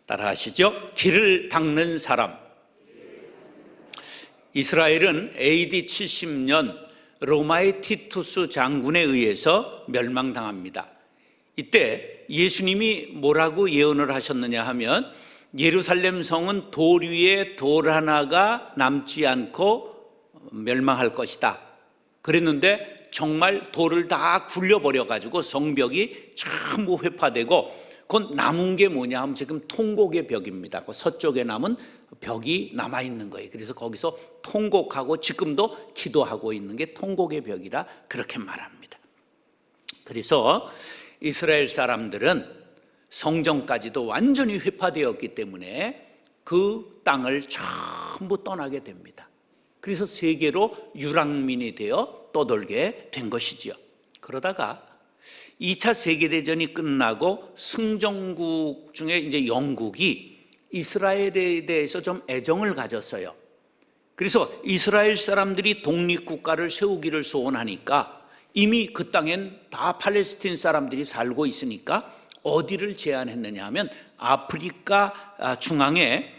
따라하시죠. 길을 닦는 사람. 이스라엘은 AD 70년 로마의 티투스 장군에 의해서 멸망당합니다. 이때 예수님이 뭐라고 예언을 하셨느냐 하면, 예루살렘 성은 돌 위에 돌 하나가 남지 않고 멸망할 것이다 그랬는데, 정말 돌을 다 굴려버려 가지고 성벽이 전부 회파되고, 그건 남은 게 뭐냐 하면 지금 통곡의 벽입니다. 그 서쪽에 남은 벽이 남아있는 거예요. 그래서 거기서 통곡하고 지금도 기도하고 있는 게 통곡의 벽이라 그렇게 말합니다. 그래서 이스라엘 사람들은 성전까지도 완전히 회파되었기 때문에 그 땅을 전부 떠나게 됩니다. 그래서 세계로 유랑민이 되어 떠돌게 된 것이지요. 그러다가 2차 세계대전이 끝나고 승전국 중에 이제 영국이 이스라엘에 대해서 좀 애정을 가졌어요. 그래서 이스라엘 사람들이 독립국가를 세우기를 소원하니까, 이미 그 땅엔 다 팔레스틴 사람들이 살고 있으니까 어디를 제안했느냐 하면, 아프리카 중앙에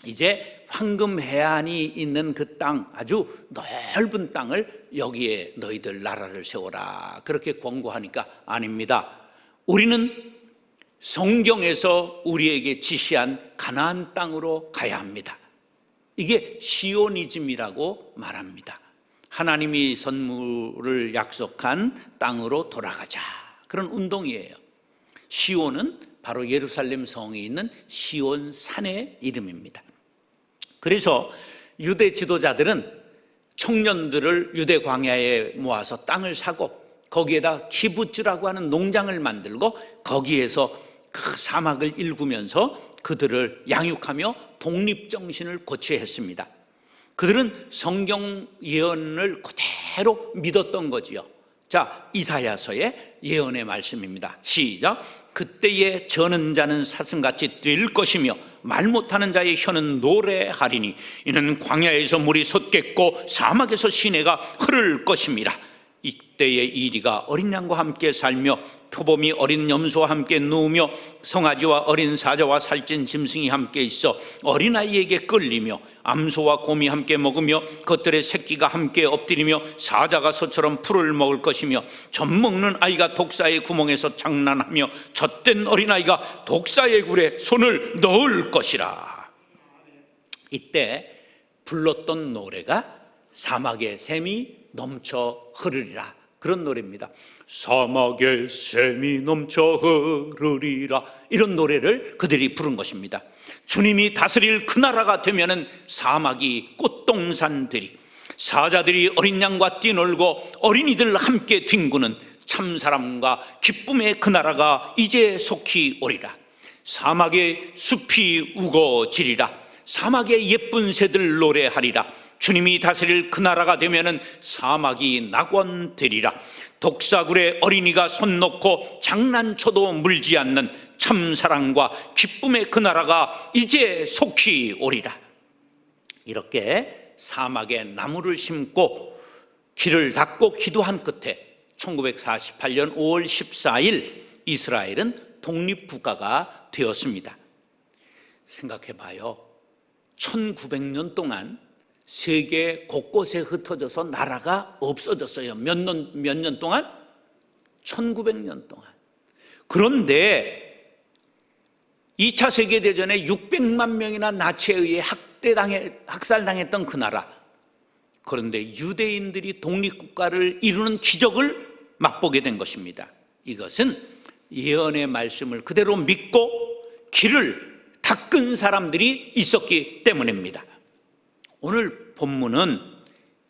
이제 황금 해안이 있는 그 땅, 아주 넓은 땅을 여기에 너희들 나라를 세워라 그렇게 권고하니까, 아닙니다, 우리는 성경에서 우리에게 지시한 가나안 땅으로 가야 합니다. 이게 시오니즘이라고 말합니다. 하나님이 선물을 약속한 땅으로 돌아가자, 그런 운동이에요. 시온은 바로 예루살렘 성이 있는 시온 산의 이름입니다. 그래서 유대 지도자들은 청년들을 유대 광야에 모아서 땅을 사고, 거기에다 키부츠라고 하는 농장을 만들고, 거기에서 그 사막을 일구면서 그들을 양육하며 독립정신을 고취했습니다. 그들은 성경 예언을 그대로 믿었던 거지요. 자, 이사야서의 예언의 말씀입니다. 시작. 그때에 저는 자는 사슴같이 뛸 것이며 말 못하는 자의 혀는 노래하리니, 이는 광야에서 물이 솟겠고 사막에서 시내가 흐를 것임이라. 이때에 이리가 어린 양과 함께 살며 표범이 어린 염소와 함께 누우며 송아지와 어린 사자와 살찐 짐승이 함께 있어 어린아이에게 끌리며, 암소와 곰이 함께 먹으며 그것들의 새끼가 함께 엎드리며, 사자가 소처럼 풀을 먹을 것이며, 젖먹는 아이가 독사의 구멍에서 장난하며 젖된 어린아이가 독사의 굴에 손을 넣을 것이라. 이때 불렀던 노래가 사막의 샘이 넘쳐 흐르리라, 그런 노래입니다. 사막에 샘이 넘쳐 흐르리라, 이런 노래를 그들이 부른 것입니다. 주님이 다스릴 그 나라가 되면은 사막이 꽃동산들이, 사자들이 어린 양과 뛰놀고 어린이들 함께 뒹구는 참사람과 기쁨의 그 나라가 이제 속히 오리라. 사막에 숲이 우거지리라. 사막에 예쁜 새들 노래하리라. 주님이 다스릴 그 나라가 되면은 사막이 낙원되리라. 독사굴에 어린이가 손 놓고 장난쳐도 물지 않는 참사랑과 기쁨의 그 나라가 이제 속히 오리라. 이렇게 사막에 나무를 심고 길을 닦고 기도한 끝에 1948년 5월 14일 이스라엘은 독립국가가 되었습니다. 생각해봐요. 1900년 동안 세계 곳곳에 흩어져서 나라가 없어졌어요. 몇 년 동안? 1900년 동안. 그런데 2차 세계대전에 600만 명이나 나치에 의해 학살당했던 그 나라, 그런데 유대인들이 독립국가를 이루는 기적을 맛보게 된 것입니다. 이것은 예언의 말씀을 그대로 믿고 길을 닦은 사람들이 있었기 때문입니다. 오늘 본문은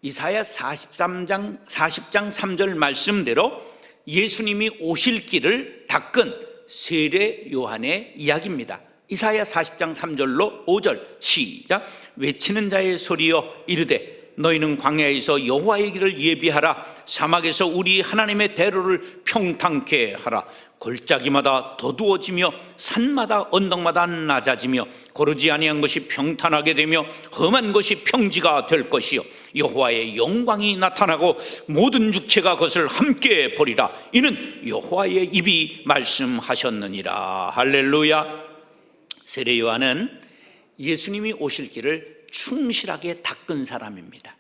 이사야 40장 3절 말씀대로 예수님이 오실 길을 닦은 세례 요한의 이야기입니다. 이사야 40장 3절로 5절 시작. 외치는 자의 소리여 이르되 너희는 광야에서 여호와의 길을 예비하라. 사막에서 우리 하나님의 대로를 평탄케 하라. 골짜기마다 더두어지며 산마다 언덕마다 낮아지며 고르지 아니한 것이 평탄하게 되며 험한 것이 평지가 될 것이요 여호와의 영광이 나타나고 모든 육체가 그것을 함께 보리라. 이는 여호와의 입이 말씀하셨느니라. 할렐루야. 세례 요한은 예수님이 오실 길을 충실하게 닦은 사람입니다.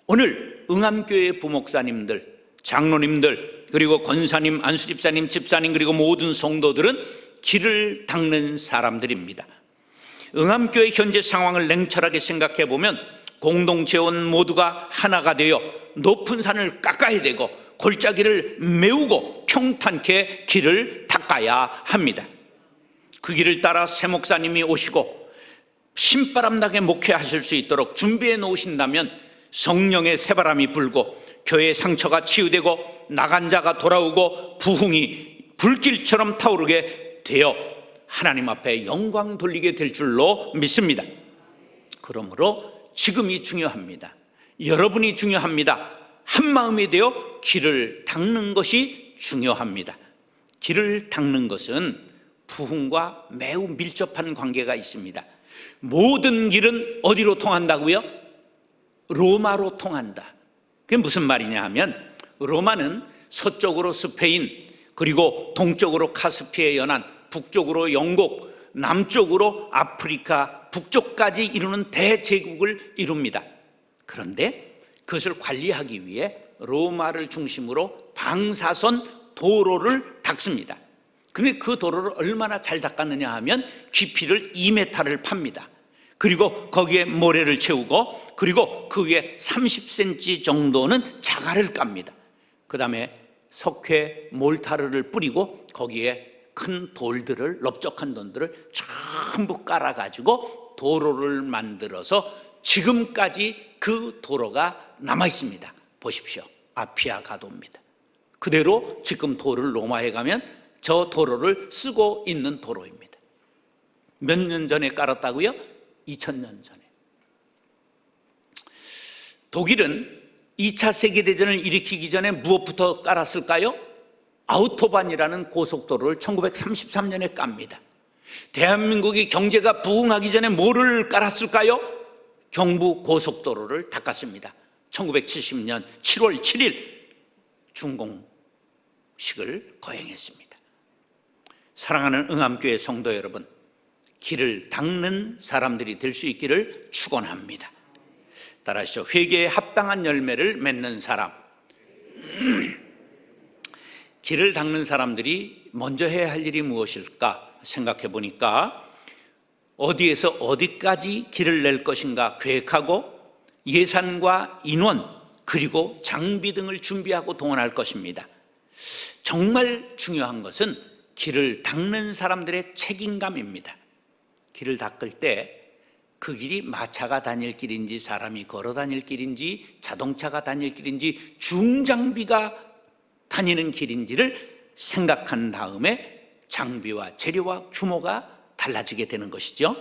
오늘 응암교회 부목사님들, 장로님들, 그리고 권사님, 안수집사님, 집사님, 그리고 모든 성도들은 길을 닦는 사람들입니다. 응암교회 현재 상황을 냉철하게 생각해 보면 공동체원 모두가 하나가 되어 높은 산을 깎아야 되고 골짜기를 메우고 평탄케 길을 닦아야 합니다. 그 길을 따라 새 목사님이 오시고 신바람나게 목회하실 수 있도록 준비해 놓으신다면 성령의 새바람이 불고 교회의 상처가 치유되고 나간 자가 돌아오고 부흥이 불길처럼 타오르게 되어 하나님 앞에 영광 돌리게 될 줄로 믿습니다. 그러므로 지금이 중요합니다. 여러분이 중요합니다. 한마음이 되어 길을 닦는 것이 중요합니다. 길을 닦는 것은 부흥과 매우 밀접한 관계가 있습니다. 모든 길은 어디로 통한다고요? 로마로 통한다. 그게 무슨 말이냐 하면 로마는 서쪽으로 스페인, 그리고 동쪽으로 카스피의 연안, 북쪽으로 영국, 남쪽으로 아프리카, 북쪽까지 이루는 대제국을 이룹니다. 그런데 그것을 관리하기 위해 로마를 중심으로 방사선 도로를 닦습니다. 그런데 그 도로를 얼마나 잘 닦았느냐 하면 깊이를 2m를 팝니다. 그리고 거기에 모래를 채우고, 그리고 그 위에 30cm 정도는 자갈을 깝니다. 그 다음에 석회 몰타르를 뿌리고 거기에 큰 돌들을, 넓적한 돌들을 전부 깔아가지고 도로를 만들어서 지금까지 그 도로가 남아 있습니다. 보십시오. 아피아 가도입니다. 그대로 지금 도를 로마에 가면 저 도로를 쓰고 있는 도로입니다. 몇 년 전에 깔았다고요? 2000년 전에. 독일은 2차 세계대전을 일으키기 전에 무엇부터 깔았을까요? 아우토반이라는 고속도로를 1933년에 깝니다. 대한민국이 경제가 부흥하기 전에 뭐를 깔았을까요? 경부 고속도로를 닦았습니다. 1970년 7월 7일 준공식을 거행했습니다. 사랑하는 응암교회 성도 여러분, 길을 닦는 사람들이 될 수 있기를 축원합니다. 따라하시죠. 회개에 합당한 열매를 맺는 사람. 길을 닦는 사람들이 먼저 해야 할 일이 무엇일까 생각해 보니까 어디에서 어디까지 길을 낼 것인가 계획하고 예산과 인원 그리고 장비 등을 준비하고 동원할 것입니다. 정말 중요한 것은 길을 닦는 사람들의 책임감입니다. 길을 닦을 때 그 길이 마차가 다닐 길인지 사람이 걸어 다닐 길인지 자동차가 다닐 길인지 중장비가 다니는 길인지를 생각한 다음에 장비와 재료와 규모가 달라지게 되는 것이죠.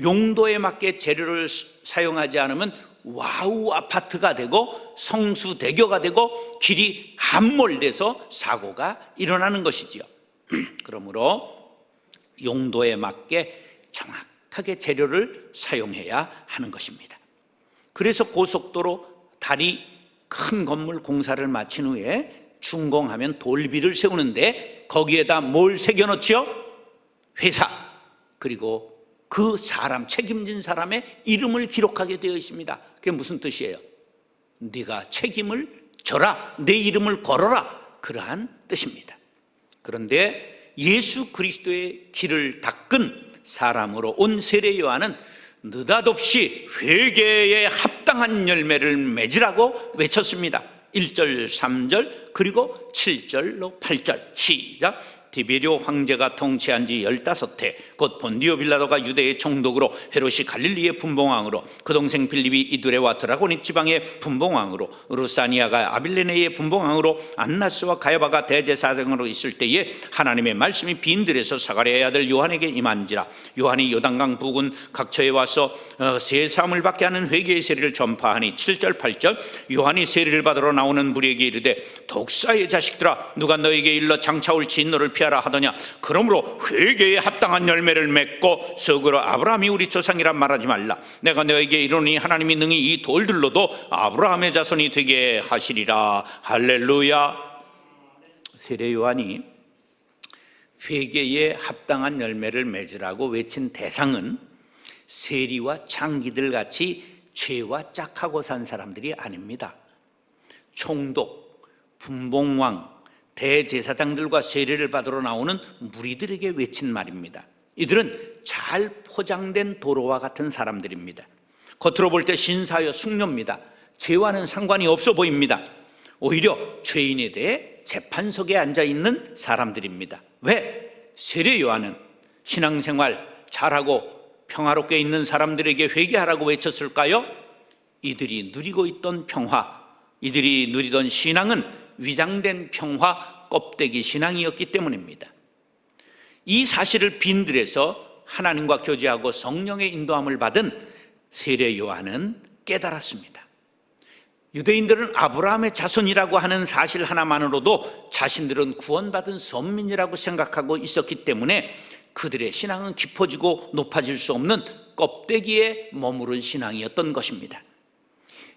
용도에 맞게 재료를 사용하지 않으면 와우 아파트가 되고 성수대교가 되고 길이 함몰돼서 사고가 일어나는 것이지요. 그러므로 용도에 맞게 정확하게 재료를 사용해야 하는 것입니다. 그래서 고속도로 다리 큰 건물 공사를 마친 후에 준공하면 돌비를 세우는데 거기에다 뭘 새겨놓지요? 회사, 그리고 그 사람, 책임진 사람의 이름을 기록하게 되어 있습니다. 그게 무슨 뜻이에요? 네가 책임을 져라, 내 이름을 걸어라, 그러한 뜻입니다. 그런데 예수 그리스도의 길을 닦은 사람으로 온 세례 요한은 느닷없이 회개에 합당한 열매를 맺으라고 외쳤습니다. 1절, 3절, 그리고 7절로 8절. 시작. 디베리오 황제가 통치한 지 15해 곧 본디오 빌라도가 유대의 총독으로 헤롯이 갈릴리의 분봉왕으로 그 동생 빌립이 이두레와 드라고닉 지방의 분봉왕으로 루사니아가 아빌레네의 분봉왕으로 안나스와 가야바가 대제사장으로 있을 때에 하나님의 말씀이 빈들에서 사가랴의 아들 요한에게 임한지라. 요한이 요단강 부근 각처에 와서 새 사함을 받게 하는 회개의 세례를 전파하니 7절 8절. 요한이 세례를 받으러 나오는 무리에게 이르되 독사의 자식들아 누가 너에게 일러 장차올 진노를 피하라 하더냐. 그러므로 회개에 합당한 열매를 맺고 속으로 아브라함이 우리 조상이라 말하지 말라. 내가 너에게 이르노니 하나님이 능히 이 돌들로도 아브라함의 자손이 되게 하시리라. 할렐루야. 세례 요한이 회개에 합당한 열매를 맺으라고 외친 대상은 세리와 창기들 같이 죄와 짝하고 산 사람들이 아닙니다. 총독, 분봉왕, 대제사장들과 세례를 받으러 나오는 무리들에게 외친 말입니다. 이들은 잘 포장된 도로와 같은 사람들입니다. 겉으로 볼 때 신사여 숙녀입니다. 죄와는 상관이 없어 보입니다. 오히려 죄인에 대해 재판석에 앉아있는 사람들입니다. 왜? 세례 요한은 신앙생활 잘하고 평화롭게 있는 사람들에게 회개하라고 외쳤을까요? 이들이 누리고 있던 평화, 이들이 누리던 신앙은 위장된 평화 껍데기 신앙이었기 때문입니다. 이 사실을 빈들에서 하나님과 교제하고 성령의 인도함을 받은 세례 요한은 깨달았습니다. 유대인들은 아브라함의 자손이라고 하는 사실 하나만으로도 자신들은 구원받은 선민이라고 생각하고 있었기 때문에 그들의 신앙은 깊어지고 높아질 수 없는 껍데기에 머무른 신앙이었던 것입니다.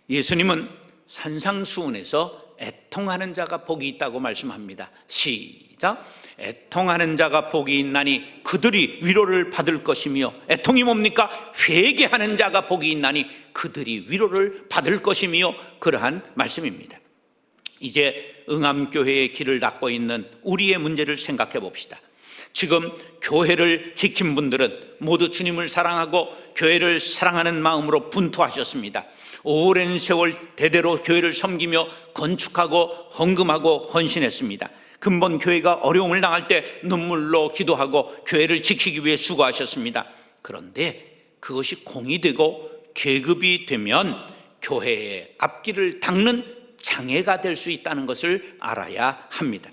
예수님은 산상수훈에서 애통하는 자가 복이 있다고 말씀합니다. 시작. 애통하는 자가 복이 있나니 그들이 위로를 받을 것이며, 애통이 뭡니까? 회개하는 자가 복이 있나니 그들이 위로를 받을 것이며, 그러한 말씀입니다. 이제 응암교회의 길을 닦고 있는 우리의 문제를 생각해 봅시다. 지금 교회를 지킨 분들은 모두 주님을 사랑하고 교회를 사랑하는 마음으로 분투하셨습니다. 오랜 세월 대대로 교회를 섬기며 건축하고 헌금하고 헌신했습니다. 근본 교회가 어려움을 당할 때 눈물로 기도하고 교회를 지키기 위해 수고하셨습니다. 그런데 그것이 공이 되고 계급이 되면 교회의 앞길을 닦는 장애가 될 수 있다는 것을 알아야 합니다.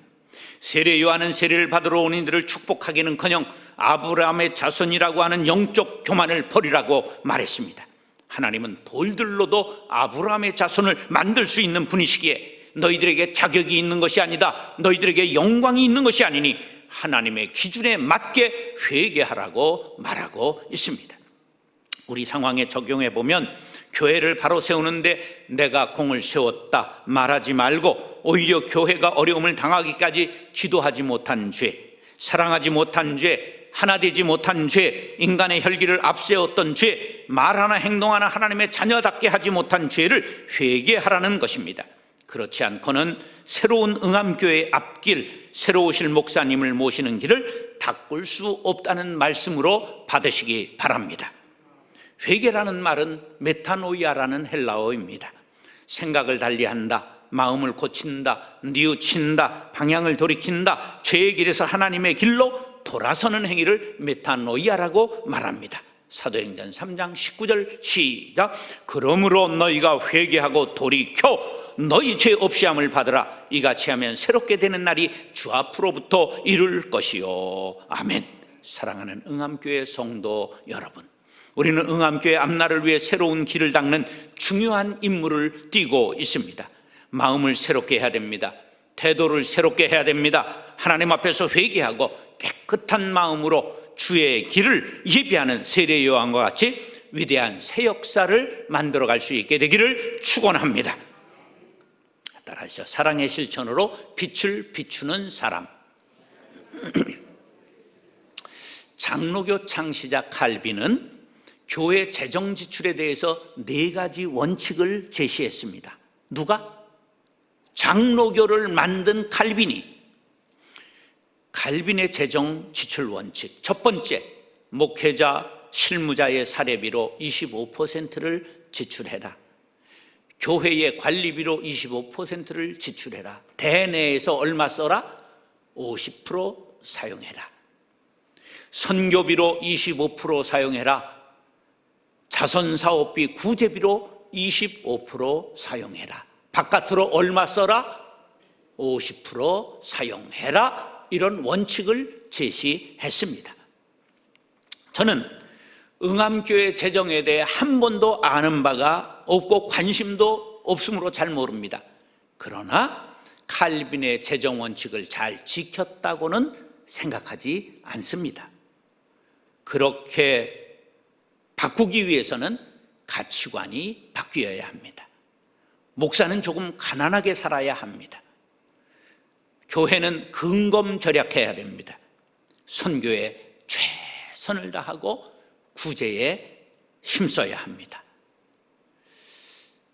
세례 요한은 세례를 받으러 온 이들을 축복하기는커녕 아브라함의 자손이라고 하는 영적 교만을 버리라고 말했습니다. 하나님은 돌들로도 아브라함의 자손을 만들 수 있는 분이시기에 너희들에게 자격이 있는 것이 아니다, 너희들에게 영광이 있는 것이 아니니 하나님의 기준에 맞게 회개하라고 말하고 있습니다. 우리 상황에 적용해 보면 교회를 바로 세우는데 내가 공을 세웠다 말하지 말고 오히려 교회가 어려움을 당하기까지 기도하지 못한 죄, 사랑하지 못한 죄, 하나 되지 못한 죄, 인간의 혈기를 앞세웠던 죄, 말 하나 행동 하나 하나님의 자녀답게 하지 못한 죄를 회개하라는 것입니다. 그렇지 않고는 새로운 응암교회의 앞길, 새로 오실 목사님을 모시는 길을 닦을 수 없다는 말씀으로 받으시기 바랍니다. 회개라는 말은 메타노이아라는 헬라어입니다. 생각을 달리한다, 마음을 고친다, 뉘우친다, 방향을 돌이킨다, 죄의 길에서 하나님의 길로 돌아서는 행위를 메타노이아라고 말합니다. 사도행전 3장 19절 시작. 그러므로 너희가 회개하고 돌이켜 너희 죄 없이함을 받으라. 이같이 하면 새롭게 되는 날이 주 앞으로부터 이룰 것이요. 아멘. 사랑하는 응암교회 성도 여러분, 우리는 응암교회 앞날을 위해 새로운 길을 닦는 중요한 임무를 띠고 있습니다. 마음을 새롭게 해야 됩니다. 태도를 새롭게 해야 됩니다. 하나님 앞에서 회개하고 깨끗한 마음으로 주의 길을 예비하는 세례 요한과 같이 위대한 새 역사를 만들어갈 수 있게 되기를 축원합니다. 따라하시죠. 사랑의 실천으로 빛을 비추는 사람. 장로교 창시자 칼빈은 교회 재정 지출에 대해서 4가지 원칙을 제시했습니다. 누가? 장로교를 만든 칼빈이. 칼빈의 재정 지출 원칙, 첫 번째, 목회자, 실무자의 사례비로 25%를 지출해라. 교회의 관리비로 25%를 지출해라. 대내에서 얼마 써라? 50% 사용해라. 선교비로 25% 사용해라. 자선사업비 구제비로 25% 사용해라. 바깥으로 얼마 써라? 50% 사용해라. 이런 원칙을 제시했습니다. 저는 응암교회 재정에 대해 한 번도 아는 바가 없고 관심도 없으므로 잘 모릅니다. 그러나 칼빈의 재정 원칙을 잘 지켰다고는 생각하지 않습니다. 그렇게 바꾸기 위해서는 가치관이 바뀌어야 합니다. 목사는 조금 가난하게 살아야 합니다. 교회는 근검절약해야 됩니다. 선교에 최선을 다하고 구제에 힘써야 합니다.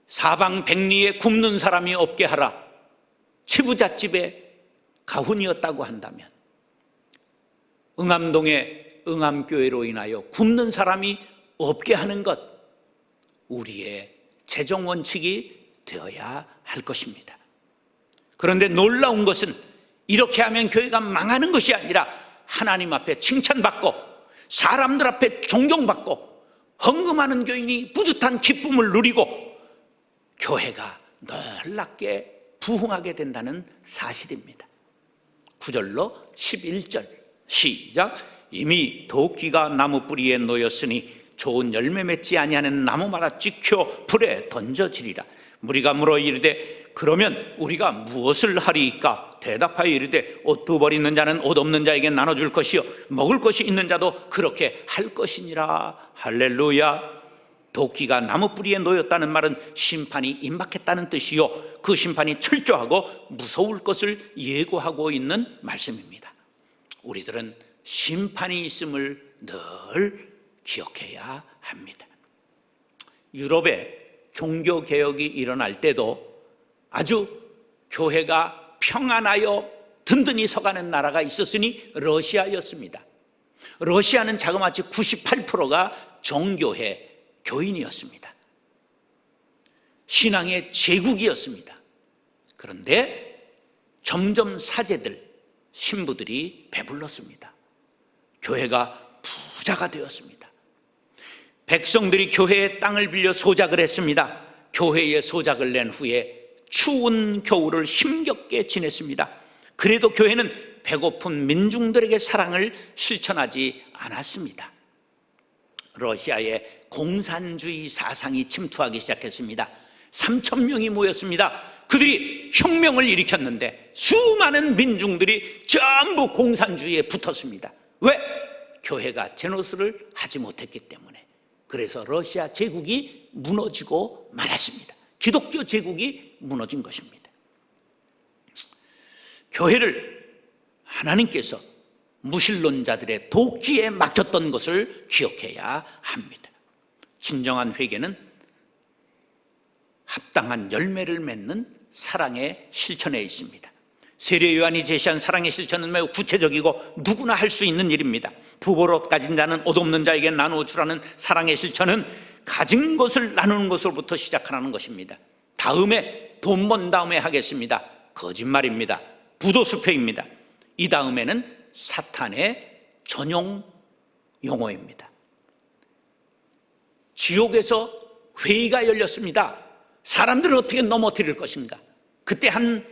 사방백리에 굶는 사람이 없게 하라. 치부잣집에 가훈이었다고 한다면 응암동의 응암교회로 인하여 굶는 사람이 없게 하는 것, 우리의 재정 원칙이 되어야 할 것입니다. 그런데 놀라운 것은 이렇게 하면 교회가 망하는 것이 아니라 하나님 앞에 칭찬받고 사람들 앞에 존경받고 헌금하는 교인이 뿌듯한 기쁨을 누리고 교회가 놀랍게 부흥하게 된다는 사실입니다. 9절로 11절 시작. 이미 도끼가 나무 뿌리에 놓였으니 좋은 열매 맺지 아니하는 나무마다 찍혀 불에 던져지리라. 무리가 물어 이르되 그러면 우리가 무엇을 하리이까? 대답하여 이르되 옷 두 벌 있는 자는 옷 없는 자에게 나눠줄 것이요 먹을 것이 있는 자도 그렇게 할 것이니라. 할렐루야. 도끼가 나무 뿌리에 놓였다는 말은 심판이 임박했다는 뜻이요, 그 심판이 철저하고 무서울 것을 예고하고 있는 말씀입니다. 우리들은 심판이 있음을 늘 기억해야 합니다. 유럽에 종교개혁이 일어날 때도 아주 교회가 평안하여 든든히 서가는 나라가 있었으니 러시아였습니다. 러시아는 자그마치 98%가 정교회 교인이었습니다. 신앙의 제국이었습니다. 그런데 점점 사제들, 신부들이 배불렀습니다. 교회가 부자가 되었습니다. 백성들이 교회의 땅을 빌려 소작을 했습니다. 교회에 소작을 낸 후에 추운 겨울을 힘겹게 지냈습니다. 그래도 교회는 배고픈 민중들에게 사랑을 실천하지 않았습니다. 러시아의 공산주의 사상이 침투하기 시작했습니다. 3,000명이 모였습니다. 그들이 혁명을 일으켰는데 수많은 민중들이 전부 공산주의에 붙었습니다. 왜? 교회가 제노스를 하지 못했기 때문에. 그래서 러시아 제국이 무너지고 말았습니다. 기독교 제국이 무너진 것입니다. 교회를 하나님께서 무신론자들의 도끼에 막혔던 것을 기억해야 합니다. 진정한 회개는 합당한 열매를 맺는 사랑의 실천에 있습니다. 세례 요한이 제시한 사랑의 실천은 매우 구체적이고 누구나 할 수 있는 일입니다. 두 벌 옷 가진 자는 옷 없는 자에게 나누어 주라는 사랑의 실천은 가진 것을 나누는 것으로부터 시작하는 것입니다. 다음에 돈 번 다음에 하겠습니다. 거짓말입니다. 부도수표입니다. 이 다음에는 사탄의 전용 용어입니다. 지옥에서 회의가 열렸습니다. 사람들을 어떻게 넘어뜨릴 것인가? 그때 한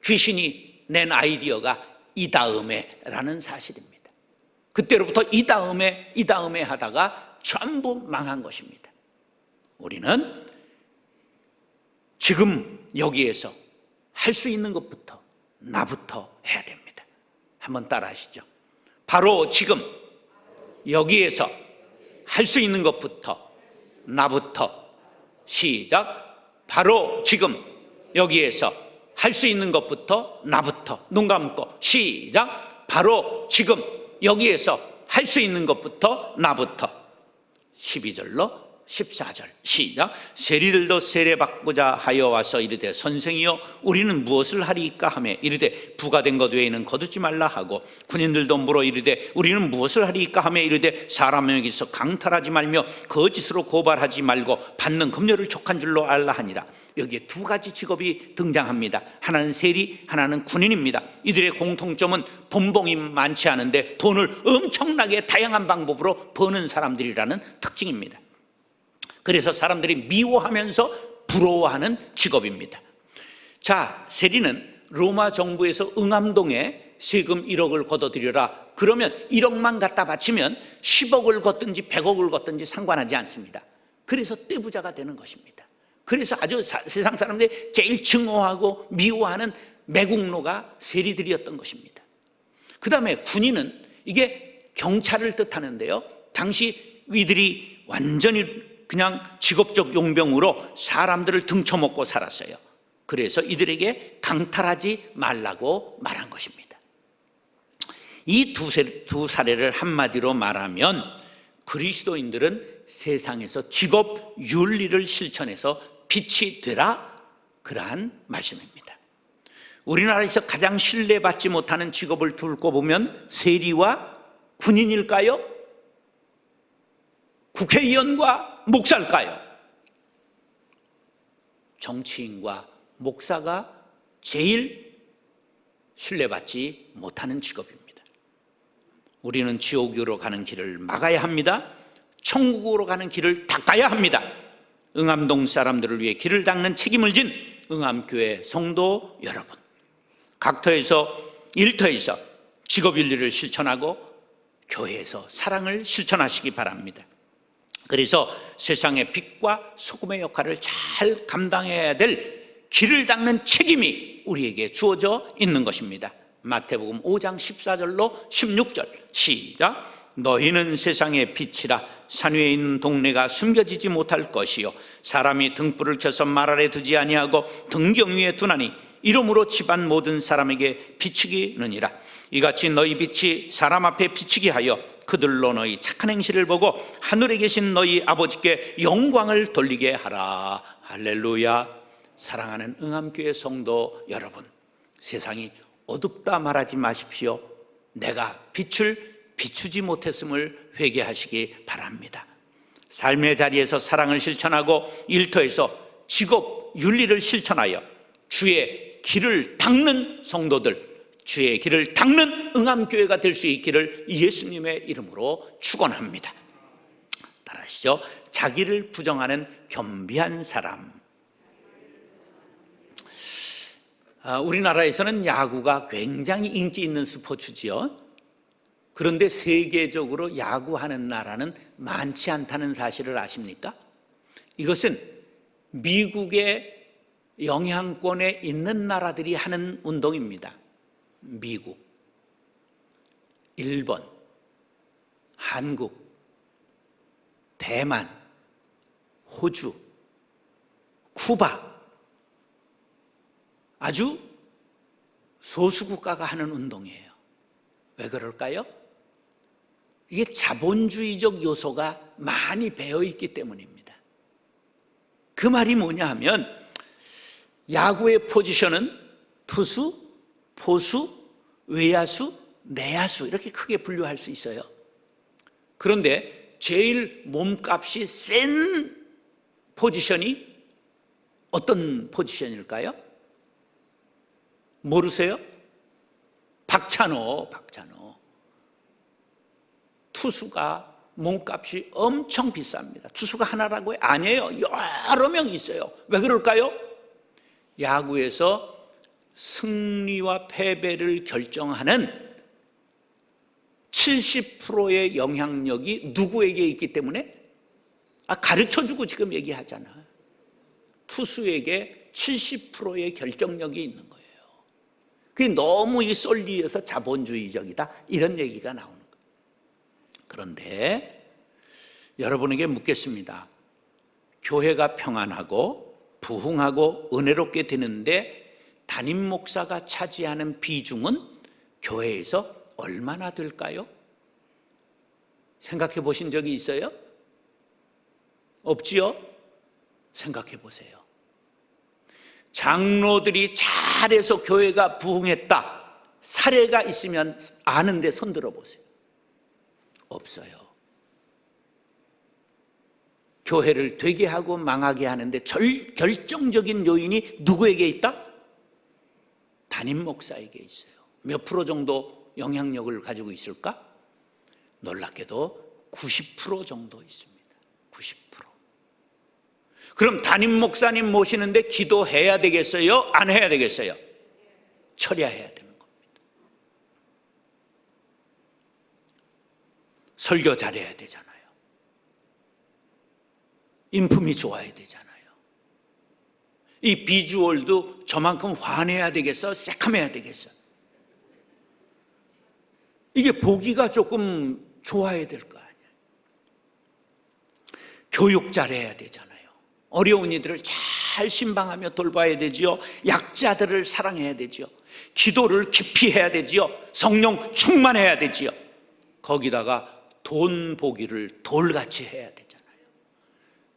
귀신이 낸 아이디어가 이 다음에 라는 사실입니다. 그때로부터 이 다음에 하다가 전부 망한 것입니다. 우리는 지금 여기에서 할 수 있는 것부터 나부터 해야 됩니다. 한번 따라 하시죠. 바로 지금 여기에서 할 수 있는 것부터 나부터. 시작. 바로 지금 여기에서 할 수 있는 것부터 나부터. 눈 감고 시작. 바로 지금 여기에서 할 수 있는 것부터 나부터. 12절로 14절 시작. 세리들도 세례받고자 하여 와서 이르되 선생이여 우리는 무엇을 하리이까 하며 이르되 부가된 것 외에는 거두지 말라 하고, 군인들도 물어 이르되 우리는 무엇을 하리이까 하며 이르되 사람에게서 강탈하지 말며 거짓으로 고발하지 말고 받는 금료를 족한 줄로 알라 하니라. 여기에 두 가지 직업이 등장합니다. 하나는 세리, 하나는 군인입니다. 이들의 공통점은 본봉이 많지 않은데 돈을 엄청나게 다양한 방법으로 버는 사람들이라는 특징입니다. 그래서 사람들이 미워하면서 부러워하는 직업입니다. 자, 세리는 로마 정부에서 응암동에 세금 1억을 걷어들여라. 그러면 1억만 갖다 바치면 10억을 걷든지 100억을 걷든지 상관하지 않습니다. 그래서 떼부자가 되는 것입니다. 그래서 아주 세상 사람들이 제일 증오하고 미워하는 매국노가 세리들이었던 것입니다. 그 다음에 군인은 이게 경찰을 뜻하는데요, 당시 이들이 완전히 그냥 직업적 용병으로 사람들을 등쳐먹고 살았어요. 그래서 이들에게 강탈하지 말라고 말한 것입니다. 이 두 사례를 한마디로 말하면 그리스도인들은 세상에서 직업 윤리를 실천해서 빛이 되라, 그러한 말씀입니다. 우리나라에서 가장 신뢰받지 못하는 직업을 두고 보면 세리와 군인일까요? 국회의원과 목사일까요? 정치인과 목사가 제일 신뢰받지 못하는 직업입니다. 우리는 지옥으로 가는 길을 막아야 합니다. 천국으로 가는 길을 닦아야 합니다. 응암동 사람들을 위해 길을 닦는 책임을 진 응암교회 성도 여러분, 각터에서 일터에서 직업윤리를 실천하고 교회에서 사랑을 실천하시기 바랍니다. 그래서 세상의 빛과 소금의 역할을 잘 감당해야 될 길을 닦는 책임이 우리에게 주어져 있는 것입니다. 마태복음 5장 14절로 16절 시작. 너희는 세상의 빛이라. 산 위에 있는 동네가 숨겨지지 못할 것이요 사람이 등불을 켜서 말 아래 두지 아니하고 등경 위에 두나니 이러므로 집안 모든 사람에게 비치기느니라. 이같이 너희 빛이 사람 앞에 비치게 하여 그들로 너희 착한 행실을 보고 하늘에 계신 너희 아버지께 영광을 돌리게 하라. 할렐루야. 사랑하는 응암교회 성도 여러분, 세상이 어둡다 말하지 마십시오. 내가 빛을 비추지 못했음을 회개하시기 바랍니다. 삶의 자리에서 사랑을 실천하고 일터에서 직업 윤리를 실천하여 주의 길을 닦는 성도들, 주의 길을 닦는 응암교회가 될 수 있기를 예수님의 이름으로 축원합니다. 따라하시죠. 자기를 부정하는 겸비한 사람. 우리나라에서는 야구가 굉장히 인기 있는 스포츠지요. 그런데 세계적으로 야구하는 나라는 많지 않다는 사실을 아십니까? 이것은 미국의 영향권에 있는 나라들이 하는 운동입니다. 미국, 일본, 한국, 대만, 호주, 쿠바, 아주 소수 국가가 하는 운동이에요. 왜 그럴까요? 이게 자본주의적 요소가 많이 배어 있기 때문입니다. 그 말이 뭐냐 하면 야구의 포지션은 투수, 포수, 외야수, 내야수 이렇게 크게 분류할 수 있어요. 그런데 제일 몸값이 센 포지션이 어떤 포지션일까요? 모르세요? 박찬호. 투수가 몸값이 엄청 비쌉니다. 투수가 하나라고요? 아니에요. 여러 명 있어요. 왜 그럴까요? 야구에서 승리와 패배를 결정하는 70%의 영향력이 누구에게 있기 때문에 가르쳐주고 지금 얘기하잖아. 투수에게 70%의 결정력이 있는 거예요. 그게 너무 이 솔리에서 자본주의적이다 이런 얘기가 나오는 거예요. 그런데 여러분에게 묻겠습니다. 교회가 평안하고 부흥하고 은혜롭게 되는데 담임 목사가 차지하는 비중은 교회에서 얼마나 될까요? 생각해 보신 적이 있어요? 없지요? 생각해 보세요. 장로들이 잘해서 교회가 부흥했다 사례가 있으면 아는데 손 들어보세요. 없어요. 교회를 되게 하고 망하게 하는데 결정적인 요인이 누구에게 있다? 담임 목사에게 있어요. 몇 프로 정도 영향력을 가지고 있을까? 놀랍게도 90% 정도 있습니다. 90%. 그럼 담임 목사님 모시는데 기도해야 되겠어요? 안 해야 되겠어요? 처리해야 되는 겁니다. 설교 잘해야 되잖아요. 인품이 좋아야 되잖아요. 이 비주얼도 저만큼 환해야 되겠어? 새카매야 되겠어? 이게 보기가 조금 좋아야 될 거 아니에요. 교육 잘해야 되잖아요. 어려운 이들을 잘 신방하며 돌봐야 되지요. 약자들을 사랑해야 되지요. 기도를 깊이 해야 되지요. 성령 충만해야 되지요. 거기다가 돈 보기를 돌같이 해야 되잖아요.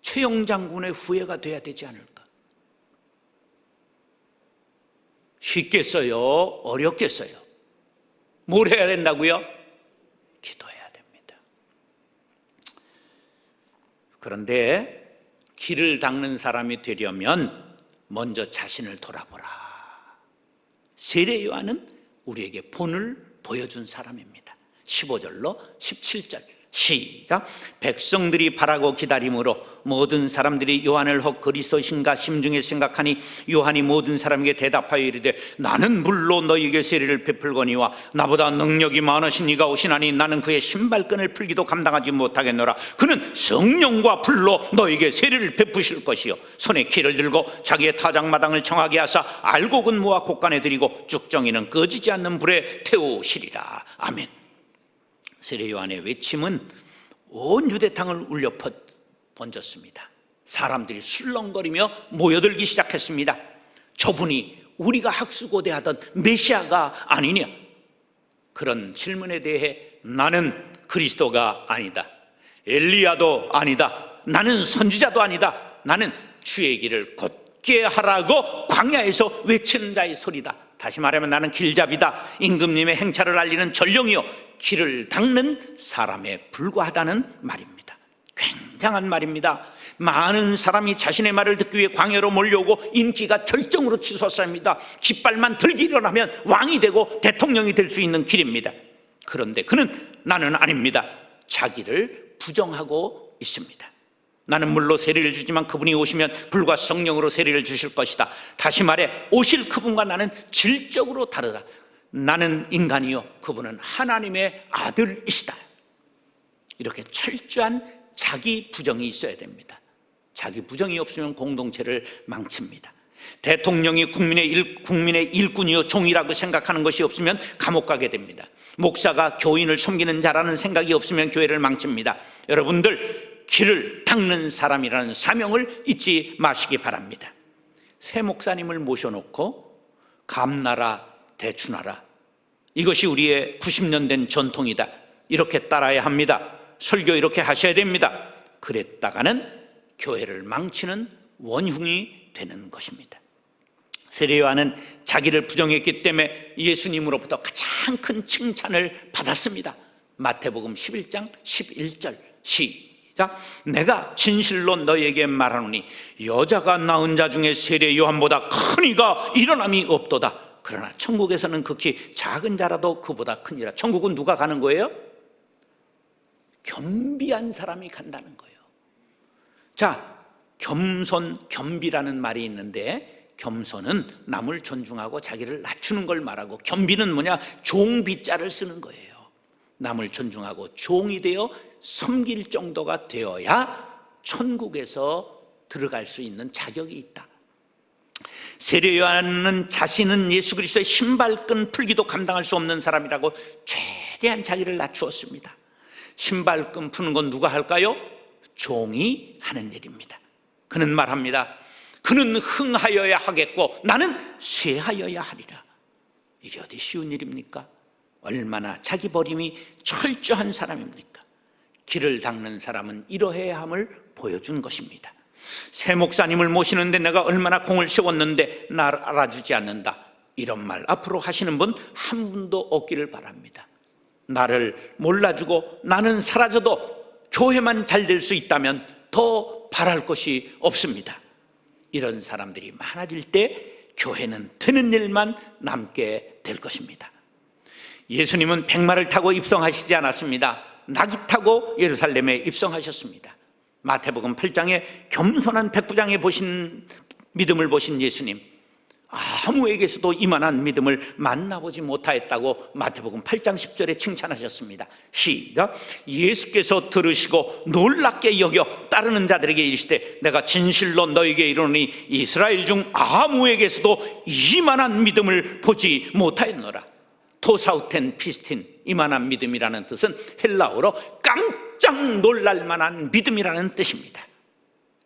최영 장군의 후예가 돼야 되지 않을까? 쉽겠어요? 어렵겠어요? 뭘 해야 된다고요? 기도해야 됩니다. 그런데 길을 닦는 사람이 되려면 먼저 자신을 돌아보라. 세례 요한은 우리에게 본을 보여준 사람입니다. 15절로 17절 시작. 백성들이 바라고 기다림으로 모든 사람들이 요한을 혹 그리스도신가 심중에 생각하니 요한이 모든 사람에게 대답하여 이르되 나는 물로 너희에게 세례를 베풀거니와 나보다 능력이 많으신 이가 오시나니 나는 그의 신발끈을 풀기도 감당하지 못하겠노라. 그는 성령과 불로 너희에게 세례를 베푸실 것이요 손에 키를 들고 자기의 타작마당을 청하게 하사 알곡은 모아 곳간에 들이고 쭉정이는 꺼지지 않는 불에 태우시리라. 아멘. 세례 요한의 외침은 온 유대 땅을 울려 번졌습니다. 사람들이 술렁거리며 모여들기 시작했습니다. 저분이 우리가 학수고대하던 메시아가 아니냐? 그런 질문에 대해 나는 그리스도가 아니다, 엘리야도 아니다, 나는 선지자도 아니다, 나는 주의 길을 곧게 하라고 광야에서 외치는 자의 소리다. 다시 말하면 나는 길잡이다, 임금님의 행차를 알리는 전령이요 길을 닦는 사람에 불과하다는 말입니다. 굉장한 말입니다. 많은 사람이 자신의 말을 듣기 위해 광야로 몰려오고 인기가 절정으로 치솟았습니다. 깃발만 들기려면 왕이 되고 대통령이 될 수 있는 길입니다. 그런데 그는 나는 아닙니다, 자기를 부정하고 있습니다. 나는 물로 세례를 주지만 그분이 오시면 불과 성령으로 세례를 주실 것이다. 다시 말해 오실 그분과 나는 질적으로 다르다. 나는 인간이요 그분은 하나님의 아들이시다. 이렇게 철저한 자기 부정이 있어야 됩니다. 자기 부정이 없으면 공동체를 망칩니다. 대통령이 국민의 일꾼이요 종이라고 생각하는 것이 없으면 감옥 가게 됩니다. 목사가 교인을 섬기는 자라는 생각이 없으면 교회를 망칩니다. 여러분들 길을 닦는 사람이라는 사명을 잊지 마시기 바랍니다. 새 목사님을 모셔놓고 감나라 대추나라, 이것이 우리의 90년 된 전통이다, 이렇게 따라야 합니다, 설교 이렇게 하셔야 됩니다, 그랬다가는 교회를 망치는 원흉이 되는 것입니다. 세례 요한은 자기를 부정했기 때문에 예수님으로부터 가장 큰 칭찬을 받았습니다. 마태복음 11장 11절 시작. 내가 진실로 너희에게 말하노니 여자가 낳은 자 중에 세례 요한보다 큰 이가 일어남이 없도다. 그러나 천국에서는 극히 작은 자라도 그보다 크니라. 천국은 누가 가는 거예요? 겸비한 사람이 간다는 거예요. 자, 겸손, 겸비라는 말이 있는데 겸손은 남을 존중하고 자기를 낮추는 걸 말하고, 겸비는 뭐냐? 종비자를 쓰는 거예요. 남을 존중하고 종이 되어 섬길 정도가 되어야 천국에서 들어갈 수 있는 자격이 있다. 세례 요한은 자신은 예수 그리스도의 신발끈 풀기도 감당할 수 없는 사람이라고 최대한 자기를 낮추었습니다. 신발끈 푸는 건 누가 할까요? 종이 하는 일입니다. 그는 말합니다. 그는 흥하여야 하겠고 나는 쇠하여야 하리라. 이게 어디 쉬운 일입니까? 얼마나 자기 버림이 철저한 사람입니까? 길을 닦는 사람은 이러해야 함을 보여준 것입니다. 새 목사님을 모시는데 내가 얼마나 공을 세웠는데 날 알아주지 않는다, 이런 말 앞으로 하시는 분 한 분도 없기를 바랍니다. 나를 몰라주고 나는 사라져도 교회만 잘 될 수 있다면 더 바랄 것이 없습니다. 이런 사람들이 많아질 때 교회는 되는 일만 남게 될 것입니다. 예수님은 백마를 타고 입성하시지 않았습니다. 나귀 타고 예루살렘에 입성하셨습니다. 마태복음 8장에 겸손한 백부장에 보신 믿음을 보신 예수님, 아무에게서도 이만한 믿음을 만나보지 못하였다고 마태복음 8장 10절에 칭찬하셨습니다. 시작. 예수께서 들으시고 놀랍게 여겨 따르는 자들에게 이르시되 내가 진실로 너희에게 이르노니 이스라엘 중 아무에게서도 이만한 믿음을 보지 못하였노라. 토사우텐 피스틴, 이만한 믿음이라는 뜻은 헬라어로 깜짝 놀랄 만한 믿음이라는 뜻입니다.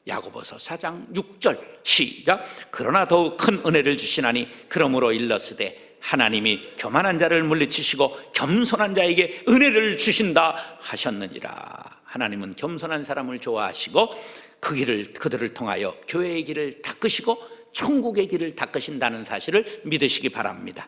야고보서 4장 6절 시작. 그러나 더욱 큰 은혜를 주시나니 그러므로 일렀으되 하나님이 교만한 자를 물리치시고 겸손한 자에게 은혜를 주신다 하셨느니라. 하나님은 겸손한 사람을 좋아하시고 그들을 통하여 교회의 길을 닦으시고 천국의 길을 닦으신다는 사실을 믿으시기 바랍니다.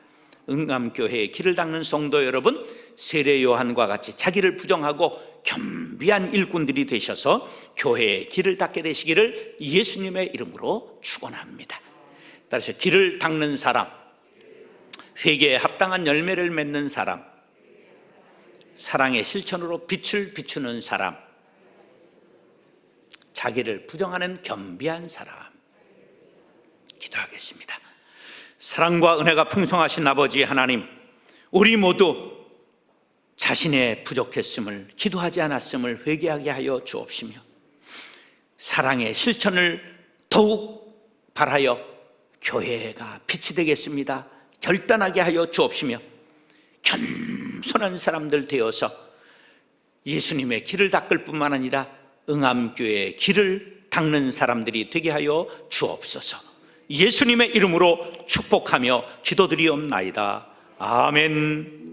응암교회의 길을 닦는 성도 여러분, 세례 요한과 같이 자기를 부정하고 겸비한 일꾼들이 되셔서 교회의 길을 닦게 되시기를 예수님의 이름으로 축원합니다. 따라서 길을 닦는 사람, 회개에 합당한 열매를 맺는 사람, 사랑의 실천으로 빛을 비추는 사람, 자기를 부정하는 겸비한 사람. 기도하겠습니다. 사랑과 은혜가 풍성하신 아버지 하나님, 우리 모두 자신의 부족했음을, 기도하지 않았음을 회개하게 하여 주옵시며 사랑의 실천을 더욱 바라여 교회가 빛이 되겠습니다. 결단하게 하여 주옵시며 겸손한 사람들 되어서 예수님의 길을 닦을 뿐만 아니라 응암교회의 길을 닦는 사람들이 되게 하여 주옵소서. 예수님의 이름으로 축복하며 기도드리옵나이다. 아멘.